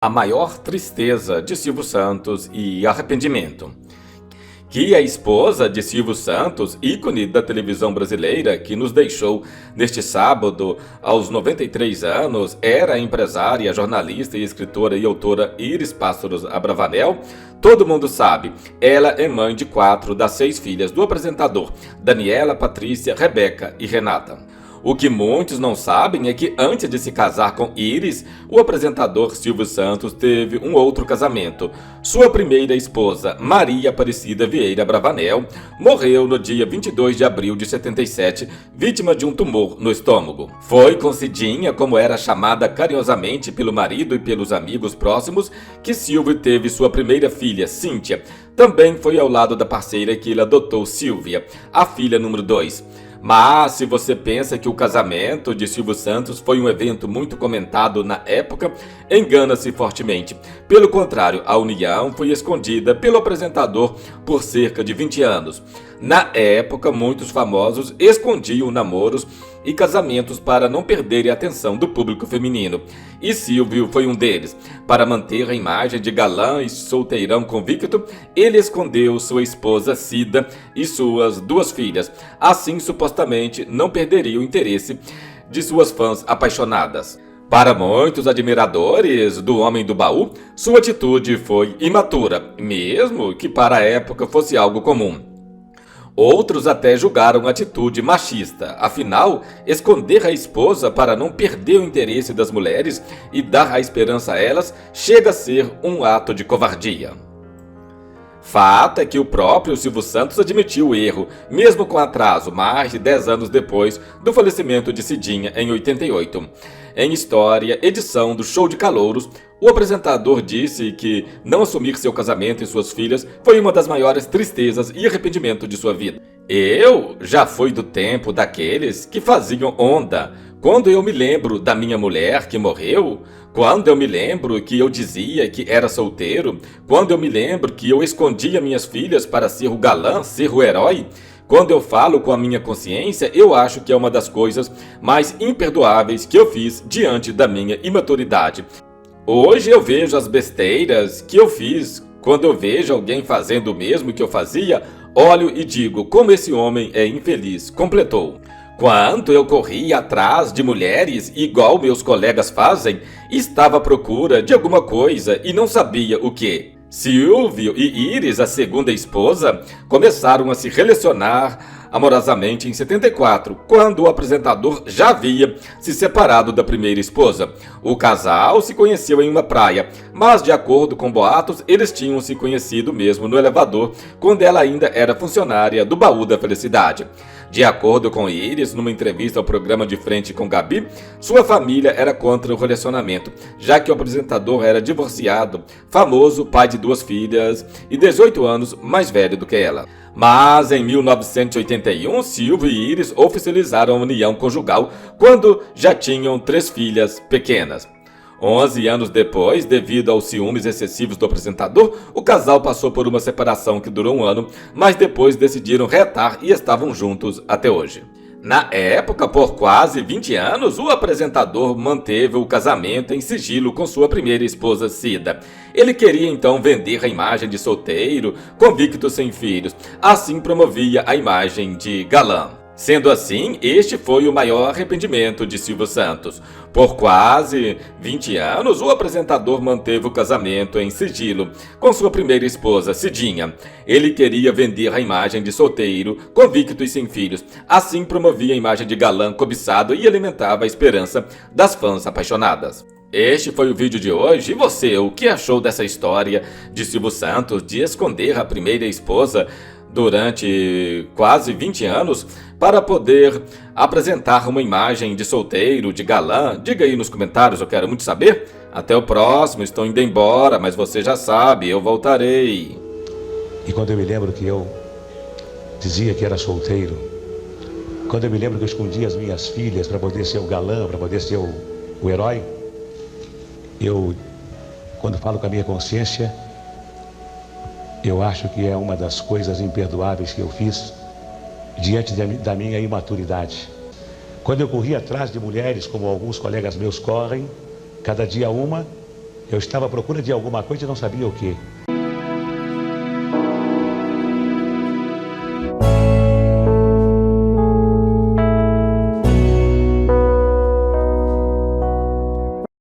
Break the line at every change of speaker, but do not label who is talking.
A maior tristeza de Silvio Santos e arrependimento. Que a esposa de Silvio Santos, ícone da televisão brasileira, que nos deixou neste sábado aos 93 anos, era a empresária, jornalista e escritora e autora Iris Pássaros Abravanel. Todo mundo sabe, ela é mãe de 4 das 6 filhas do apresentador, Daniela, Patrícia, Rebeca e Renata. O que muitos não sabem é que antes de se casar com Iris, o apresentador Silvio Santos teve um outro casamento. Sua primeira esposa, Maria Aparecida Vieira Abravanel, morreu no dia 22 de abril de 77, vítima de um tumor no estômago. Foi com Cidinha, como era chamada carinhosamente pelo marido e pelos amigos próximos, que Silvio teve sua primeira filha, Cíntia. Também foi ao lado da parceira que ele adotou, Silvia, a filha número 2. Mas, se você pensa que o casamento de Silvio Santos foi um evento muito comentado na época, engana-se fortemente. Pelo contrário, a união foi escondida pelo apresentador por cerca de 20 anos. Na época, muitos famosos escondiam namoros e casamentos para não perderem a atenção do público feminino. E Silvio foi um deles. Para manter a imagem de galã e solteirão convicto, ele escondeu sua esposa Cida e suas 2 filhas. Assim, supostamente, não perderia o interesse de suas fãs apaixonadas. Para muitos admiradores do Homem do Baú, sua atitude foi imatura, mesmo que para a época fosse algo comum. Outros até julgaram a atitude machista, afinal, esconder a esposa para não perder o interesse das mulheres e dar a esperança a elas chega a ser um ato de covardia. Fato é que o próprio Silvio Santos admitiu o erro, mesmo com atraso, mais de 10 anos depois do falecimento de Cidinha em 88. Em História, edição do Show de Calouros, o apresentador disse que não assumir seu casamento e suas filhas foi uma das maiores tristezas e arrependimento de sua vida. Eu já fui do tempo daqueles que faziam onda. Quando eu me lembro da minha mulher que morreu, quando eu me lembro que eu dizia que era solteiro, quando eu me lembro que eu escondia minhas filhas para ser o galã, ser o herói, quando eu falo com a minha consciência, eu acho que é uma das coisas mais imperdoáveis que eu fiz diante da minha imaturidade. Hoje eu vejo as besteiras que eu fiz. Quando eu vejo alguém fazendo o mesmo que eu fazia, olho e digo, como esse homem é infeliz, completou. Quando eu corria atrás de mulheres, igual meus colegas fazem, estava à procura de alguma coisa e não sabia o que. Silvio e Iris, a segunda esposa, começaram a se relacionar amorosamente em 74, quando o apresentador já havia se separado da primeira esposa. O casal se conheceu em uma praia, mas de acordo com boatos, eles tinham se conhecido mesmo no elevador, quando ela ainda era funcionária do Baú da Felicidade. De acordo com Iris, numa entrevista ao programa De Frente com Gabi, sua família era contra o relacionamento, já que o apresentador era divorciado, famoso, pai de 2 filhas e 18 anos mais velho do que ela. Mas em 1981, Silvio e Iris oficializaram a união conjugal quando já tinham 3 filhas pequenas. 11 anos depois, devido aos ciúmes excessivos do apresentador, o casal passou por uma separação que durou 1 ano, mas depois decidiram reatar e estavam juntos até hoje. Na época, por quase 20 anos, o apresentador manteve o casamento em sigilo com sua primeira esposa, Cida. Ele queria então vender a imagem de solteiro, convicto sem filhos. Assim promovia a imagem de galã. Sendo assim, este foi o maior arrependimento de Silvio Santos. Por quase 20 anos, o apresentador manteve o casamento em sigilo com sua primeira esposa, Cidinha. Ele queria vender a imagem de solteiro, convicto e sem filhos. Assim promovia a imagem de galã cobiçado e alimentava a esperança das fãs apaixonadas. Este foi o vídeo de hoje. E você, o que achou dessa história de Silvio Santos de esconder a primeira esposa durante quase 20 anos para poder apresentar uma imagem de solteiro, de galã? Diga aí nos comentários, eu quero muito saber. Até o próximo, estou indo embora, mas você já sabe, eu voltarei.
E quando eu me lembro que eu dizia que era solteiro, quando eu me lembro que eu escondia as minhas filhas para poder ser o galã, para poder ser o herói, eu, quando falo com a minha consciência, eu acho que é uma das coisas imperdoáveis que eu fiz diante da minha imaturidade. Quando eu corri atrás de mulheres, como alguns colegas meus correm, cada dia uma, Eu estava à procura de alguma coisa e não sabia o que.